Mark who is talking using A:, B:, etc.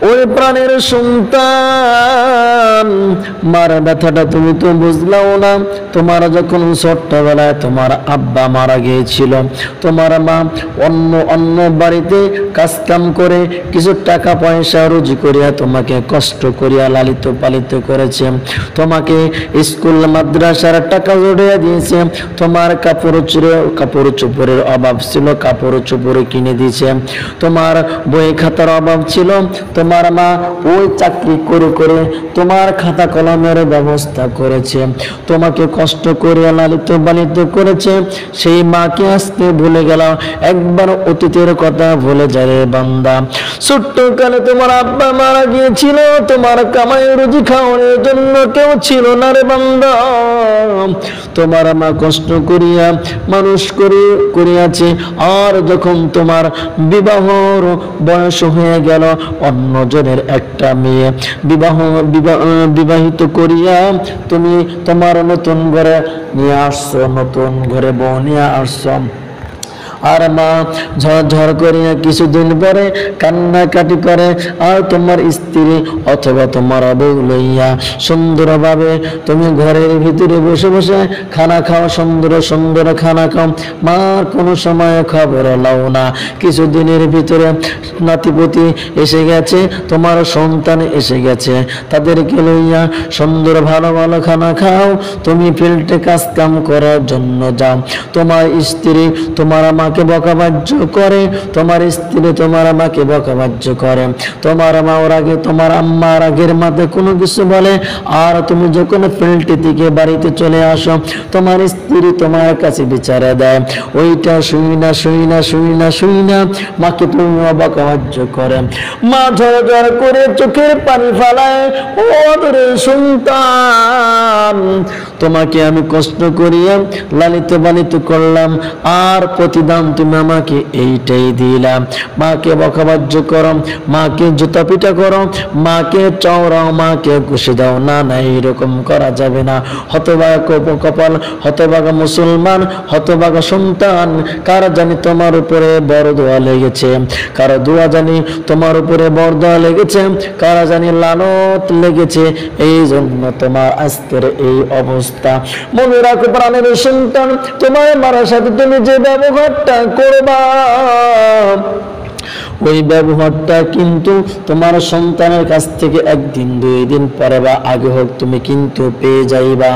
A: ওই প্রাণের সন্তান, মার ব্যথাটা তুমি তো বুঝলাও না। তোমার যখন ছোট্টবেলায় তোমার আব্বা মারা গিয়েছিল, তোমার মা অন্য অন্য বাড়িতে কাজ কাম করে কিছু টাকা পয়সা রুজি করিয়া তোমাকে কষ্ট করিয়া লালিত পালিত করেছে, তোমাকে স্কুল মাদ্রাসার টাকা জড়িয়ে দিয়েছে, তোমার কাপড় চোপড়ের অভাব ছিল, কাপড় চোপড় কিনে দিয়েছে, তোমার বই খাতার অভাব ছিল, তোমার মা ওই চাকরি করে করে তোমার খাতা কলমের ব্যবস্থা করেছে, তোমাকে কষ্ট করে লালিত পালিত করেছে। সেই মাকে আজকে ভুলে গেল, একবার অতীতের কথা ভুলে যায় রে বান্দা। ছোট্টকালে তোমার আব্বা মারা গিয়েছিল, তোমার কামাই রুজি খাওয়ানোর জন্য কেউ ছিল না রে বান্দা। তোমার মা কষ্ট করিয়া মানুষ করিয়াছে, আর যখন তোমার বিবাহর বয়স হয়ে গেল, অন্যজনের একটা মেয়ে বিবাহিত করিয়া তুমি তোমার নতুন ঘরে নিয়ে আসছো, নতুন ঘরে বউ নিয়ে আসছো। আর মা ঝরঝর করিয়া কিছুদিন পরে কান্নাকাটি করে, আর তোমার স্ত্রী অথবা তোমার বউ লইয়া সুন্দরভাবে তুমি ঘরের ভিতরে বসে বসে খানা খাও, সুন্দর সুন্দর খানা খাও। মার কোনো সময় খবর লাও না। কিছুদিনের ভিতরে নাতিপতি এসে গেছে, তোমার সন্তান এসে গেছে, তাদেরকে লইয়া সুন্দর ভালো ভালো খানা খাও। তুমি ফিল্ডে কাজ কাম করার জন্য যাও। তোমার স্ত্রী তোমার মাকে বকাবাজ্য করে, তোমার স্ত্রী তোমার মাকে বকাবাজ্য করে, তোমার মা ওর আগে তোমার আম্মার আগের মাতে কোনো কিছু বলে, আর তুমি যখন ফিল্ড থেকে বাড়িতে চলে আসো, তোমার স্ত্রী তোমার কাছে বিচারে দেয়। ওইটা শুই না মাকে তুমি বকাবাজ্য করে। মা ঝরঝর করে চোখের পানি ফেলায়, ও রে সন্তান, তোমাকে আমি কষ্ট করিয়া লালিত পালিত করলাম, আর প্রতিদান তুমি আমাকে এইটাই দিলাম। মাকে বকাবাজ্য করো, মাকে জুতা পিটা করো, মাকে চওড়াও, মাকে ঘুষি দাও, না না এইরকম করা যাবে না। হতভাগা কপাল, হতভাগা মুসলমান, হতভাগা সন্তান, কারা জানি তোমার উপরে বড় দোয়া লেগেছে, কারো দোয়া জানি তোমার উপরে বড় দোয়া লেগেছে, কারা জানি লানত লেগেছে, এই জন্য তোমার আজকের এই অবস্থা। মনে রাখো প্রাণের সন্তান, তোমার মারার সাথে তুমি যে ব্যবহারটা করবা, ওই ব্যবহারটা কিন্তু তোমার সন্তানের কাছ থেকে একদিন দুই দিন পরে বা আগে হোক তুমি কিন্তু পেয়ে যাইবা।